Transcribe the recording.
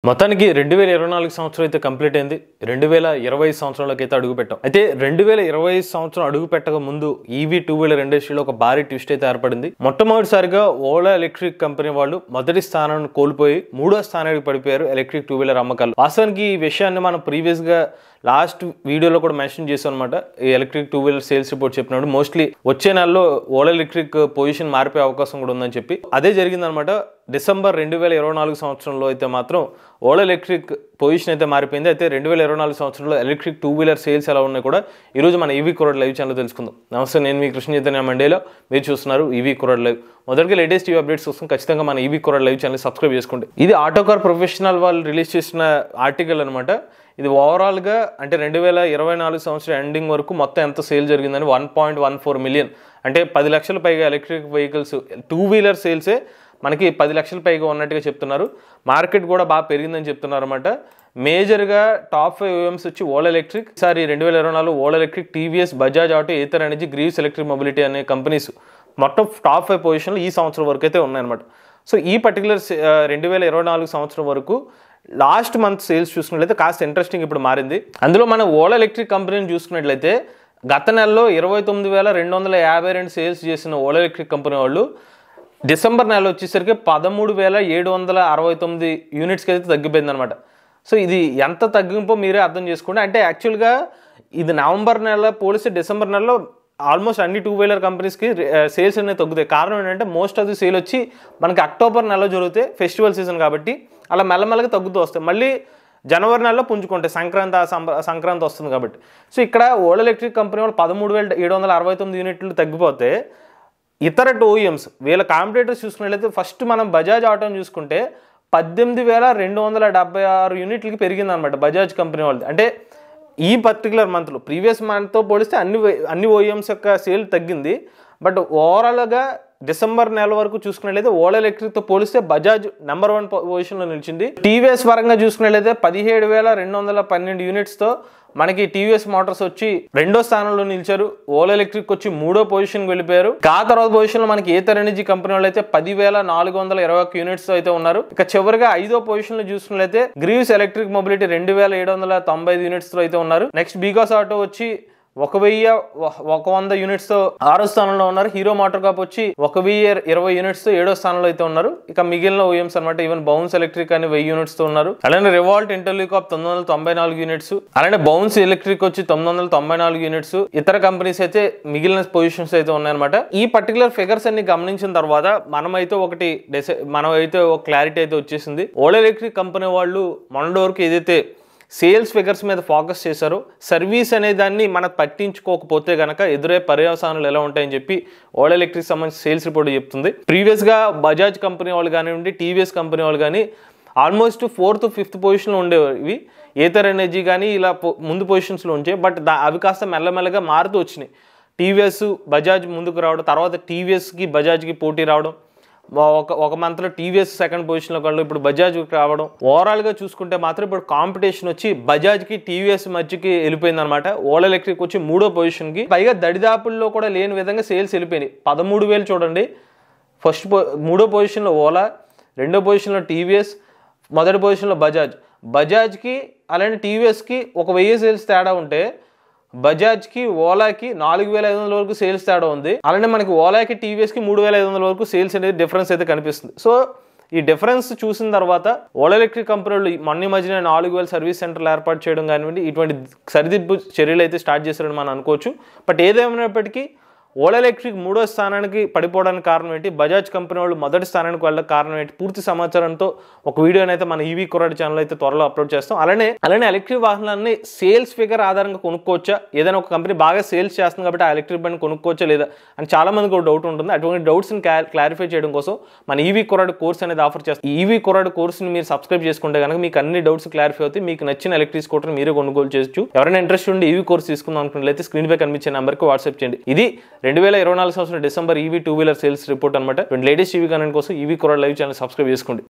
మొత్తానికి 2024 సంవత్సరం అయితే కంప్లీట్ అయింది. 2020 సంవత్సరంలోకి అయితే అడుగు పెట్టాం. అయితే 2020 సంవత్సరం అడుగు పెట్టక ముందు ఈవీ టూ వీలర్ ఇండస్ట్రీలో ఒక భారీ ట్విస్ట్ అయితే ఏర్పడింది. మొట్టమొదటిసారిగా ఓలా ఎలక్ట్రిక్ కంపెనీ వాళ్ళు మొదటి స్థానాన్ని కోల్పోయి మూడో స్థానానికి పడిపోయారు ఎలక్ట్రిక్ టూ వీలర్ అమ్మకాలు. వాస్తవానికి ఈ విషయాన్ని మనం ప్రీవియస్ గా లాస్ట్ వీడియోలో కూడా మెన్షన్ చేసాం అనమాట. ఈ electric two wheeler sales report చెప్పినప్పుడు మోస్ట్లీ వచ్చే నెలలో ఓలా ఎలక్ట్రిక్ పొజిషన్ మారిపోయే అవకాశం కూడా ఉందని చెప్పి అదే జరిగిందనమాట. డిసెంబర్ 2024 సంవత్సరంలో అయితే మాత్రం ఓలా ఎలక్ట్రిక్ పొజిషన్ అయితే మారిపోయింది. అయితే 2024 సంవత్సరంలో ఎలక్ట్రిక్ టూ వీలర్ సేల్స్ ఎలా ఉన్నాయి కూడా ఈరోజు మన ఈవీ కుర్రాడ్ లైవ్ ఛానల్ తెలుసుకుందాం. నమస్తే, నేను మీ కృష్ణ చైతన్య మండేలో, మీరు చూస్తున్నారు ఈవీ కుర్రాడ్ లైవ్. మొదటిగా లేటెస్ట్ ఈవీ అప్డేట్స్ కోసం ఖచ్చితంగా మన ఈవీ కుర్రాడ్ లైవ్ ఛానల్ సబ్స్క్రైబ్ చేసుకోండి. ఇది ఆటోకార్ ప్రొఫెషనల్ వాళ్ళు రిలీజ్ చేసిన ఆర్టికల్ అనమాట. ఇది ఓవరాల్గా అంటే 2024 సంవత్సరం ఎండింగ్ వరకు మొత్తం ఎంత సేల్ జరిగిందని 1.14 మిలియన్, అంటే 10 లక్షల పైగా ఎలక్ట్రిక్ వెహికల్స్ టూ వీలర్ సేల్సే మనకి 10 లక్షల పైగా ఉన్నట్టుగా చెప్తున్నారు. మార్కెట్ కూడా బాగా పెరిగిందని చెప్తున్నారు అనమాట. మేజర్గా టాప్ 5 OEMs వచ్చి ఓలా ఎలక్ట్రిక్, ఈసారి 2024 Ola electric, TVS, Bajaj auto, Ather energy, Greaves electric mobility అనే కంపెనీస్ మొత్తం టాప్ 5 పొజిషన్లు ఈ సంవత్సరం వరకు అయితే ఉన్నాయన్నమాట. సో ఈ పర్టికులర్ 2024 సంవత్సరం వరకు లాస్ట్ మంత్ సేల్స్ చూసుకున్నట్లయితే కాస్త ఇంట్రెస్టింగ్ ఇప్పుడు మారింది. అందులో మన ఓలా ఎలక్ట్రిక్ కంపెనీని చూసుకున్నట్లయితే గత నెలలో 29,252 సేల్స్ చేసిన ఓలా ఎలక్ట్రిక్ కంపెనీ వాళ్ళు డిసెంబర్ నెల వచ్చేసరికి 13,769 యూనిట్స్కి అయితే తగ్గిపోయింది అనమాట. సో ఇది ఎంత తగ్గింపో మీరే అర్థం చేసుకోండి. అంటే యాక్చువల్గా ఇది నవంబర్ నెల పోలిస్తే డిసెంబర్ నెలలో ఆల్మోస్ట్ అన్ని టూ వీలర్ కంపెనీస్కి సేల్స్ అనేది తగ్గుతాయి. కారణం ఏంటంటే మోస్ట్ ఆఫ్ ది సేల్ వచ్చి మనకి అక్టోబర్ నెలలో జరిగితే ఫెస్టివల్ సీజన్ కాబట్టి అలా మెల్లమెల్లగా తగ్గుతూ వస్తాయి. మళ్ళీ జనవరి నెలలో పుంజుకుంటాయి, సంక్రాంతి వస్తుంది కాబట్టి. సో ఇక్కడ ఓలా ఎలక్ట్రిక్ కంపెనీ వాళ్ళు 13,769 యూనిట్లు తగ్గిపోతే ఇతర OEMs వీళ్ళ కాంపిటేటర్స్ చూసుకున్నట్లయితే ఫస్ట్ మనం బజాజ్ ఆటోని చూసుకుంటే 18,276 యూనిట్లకి పెరిగింది అనమాట బజాజ్ కంపెనీ వాళ్ళది. అంటే ఈ పర్టికులర్ మంత్లో ప్రీవియస్ మంత్తో పోలిస్తే అన్ని OEMs యొక్క సేల్ తగ్గింది. బట్ ఓవరాల్గా డిసెంబర్ నెల వరకు చూసుకున్నట్లయితే ఓలా ఎలక్ట్రిక్తో పోలిస్తే బజాజ్ నెంబర్ 1 పొజిషన్లో నిలిచింది. టీవీఎస్ పరంగా చూసుకున్నట్లయితే 17,212 యూనిట్స్తో మనకి టీవీఎస్ మోటార్స్ వచ్చి 2వ స్థానంలో నిలిచారు. ఓలా ఎలక్ట్రిక్ వచ్చి 3వ పొజిషన్కి వెళ్ళిపోయారు. తర్వాత పొజిషన్లో మనకి ఏథర్ ఎనర్జీ కంపెనీ వాళ్ళు అయితే 10,421 యూనిట్స్ అయితే ఉన్నారు. ఇక చివరిగా 5వ పొజిషన్లో చూసుకున్నట్లయితే గ్రీవ్స్ ఎలక్ట్రిక్ మొబిలిటీ 2,795 యూనిట్స్తో అయితే ఉన్నారు. నెక్స్ట్ బీకాస్ ఆటో వచ్చి 1,100 యూనిట్స్తో 6వ స్థానంలో ఉన్నారు. హీరో మోటార్ కాప్ వచ్చి 1,020 యూనిట్స్తో 7వ స్థానంలో అయితే ఉన్నారు. ఇక మిగిలిన OEMs అనమాట. ఈవెన్ బౌన్స్ ఎలక్ట్రిక్ అని 1000 యూనిట్స్తో ఉన్నారు. అలానే రివాల్ట్ ఇంటర్లికాప్ 994 యూనిట్స్, అలానే బౌన్స్ ఎలక్ట్రిక్ వచ్చి 994 యూనిట్స్. ఇతర కంపెనీస్ అయితే మిగిలిన పొజిషన్స్ అయితే ఉన్నాయన్నమాట. ఈ పర్టికులర్ ఫిగర్స్ అన్ని గమనించిన తర్వాత మనమైతే ఒక క్లారిటీ అయితే వచ్చేసింది. ఓలా ఎలక్ట్రిక్ కంపెనీ వాళ్ళు మొన్నటి వరకు ఏదైతే సేల్స్ ఫిగర్స్ మీద ఫోకస్ చేశారు, సర్వీస్ అనే దాన్ని మనకు పట్టించుకోకపోతే కనుక ఎదురయ్యే పర్యవసానాలు ఎలా ఉంటాయని చెప్పి ఓలా ఎలక్ట్రిక్ సంబంధించి సేల్స్ రిపోర్ట్ చెప్తుంది. ప్రీవియస్గా బజాజ్ కంపెనీ వాళ్ళు కానివ్వండి, టీవీఎస్ కంపెనీ వాళ్ళు కానీ ఆల్మోస్ట్ 4th, 5th పొజిషన్లో ఉండేవి. ఏథర్ ఎనర్జీ కానీ ఇలా ముందు పొజిషన్స్లో ఉంచాయి. బట్ అవి కాస్త మెల్లమెల్లగా మారుతూ వచ్చినాయి. టీవీఎస్, బజాజ్ ముందుకు రావడం, తర్వాత టీవీఎస్కి బజాజ్కి పోటీ రావడం, ఒక మంత్లో టీవీఎస్ 2nd పొజిషన్లో కావడం, ఇప్పుడు బజాజ్ రావడం. ఓవరాల్గా చూసుకుంటే మాత్రం ఇప్పుడు కాంపిటీషన్ వచ్చి బజాజ్కి టీవీఎస్ మధ్యకి వెళ్ళిపోయింది అనమాట. ఓలా ఎలక్ట్రిక్ వచ్చి 3వ పొజిషన్కి, పైగా దడిదాపుల్లో కూడా లేని విధంగా సేల్స్ వెళ్ళిపోయినాయి. 13,000 చూడండి. 3వ పొజిషన్లో ఓలా, 2వ పొజిషన్లో టీవీఎస్, మొదటి పొజిషన్లో బజాజ్కి అలానే టీవీఎస్కి 1,000 సేల్స్ తేడా ఉంటే బజాజ్కి ఓలాకి 4,500 వరకు సేల్స్ తేడా ఉంది. అలానే మనకి ఓలాకి టీవీఎస్కి 3,500 వరకు సేల్స్ అనేది డిఫరెన్స్ అయితే కనిపిస్తుంది. సో ఈ డిఫరెన్స్ చూసిన తర్వాత ఓలా ఎలక్ట్రిక్ కంపెనీలు మొన్న మధ్యన 4,000 సర్వీస్ సెంటర్లు ఏర్పాటు చేయడం కానివ్వండి, ఇటువంటి సరిదిద్దు చర్యలు అయితే స్టార్ట్ చేశారని మనం అనుకోవచ్చు. బట్ ఏదేమైనప్పటికీ ఓలా ఎలక్ట్రిక్ 3వ స్థానానికి పడిపోవడానికి కారణం ఏంటి, బజాజ్ కంపెనీ వాళ్ళు మొదటి స్థానానికి వెళ్ళడానికి కారణం ఏంటి, పూర్తి సమాచారంతో ఒక వీడియోని అయితే మన ఈవీ కుర్రాడ్ ఛానల్ అయితే త్వరలో అప్లోడ్ చేస్తాం. అలానే ఎలక్ట్రిక్ వాహనాన్ని సేల్స్ ఫిగర్ ఆధారంగా కొనుక్కోవచ్చా, ఏదైనా ఒక కంపెనీ బాగా సేల్స్ చేస్తుంది కాబట్టి ఆ ఎలక్ట్రిక్ బండి కొనుక్కోవచ్చా లేదా అని చాలా మందికి ఒక డౌట్ ఉంటుంది. అటువంటి డౌట్స్ని క్లారిఫై చేయడం కోసం మన ఈవీ కుర్రాడ్ కోర్స్ అనేది ఆఫర్ చేస్తాం. ఈ ఈవీ కుర్రాడ్ కోర్స్ని మీరు సబ్స్క్రైబ్ చేసుకుంటే కనుక మీకు అన్ని డౌట్స్ క్లారిఫై అవుతాయి. మీకు నచ్చిన ఎలక్ట్రిక్ స్కూటర్ మీరే కొనుగోలు చేయొచ్చు. ఎవరైనా ఇంట్రెస్ట్ ఉండి ఈవీ కోర్స్ తీసుకుందాం అనుకున్నట్లయితే స్క్రీన్ పై కనిపించే నెంబర్కి వాట్సాప్ చేయండి. ఇది 2024 సంవత్సరం December EV two wheeler sales report అనమాట. లేటెస్ట్ ఈవీ కనెంట్ కోసం ఈవీ కుర్రాడ్ లైవ్ ఛానల్ సబ్స్క్రైబ్ చేసుకోండి.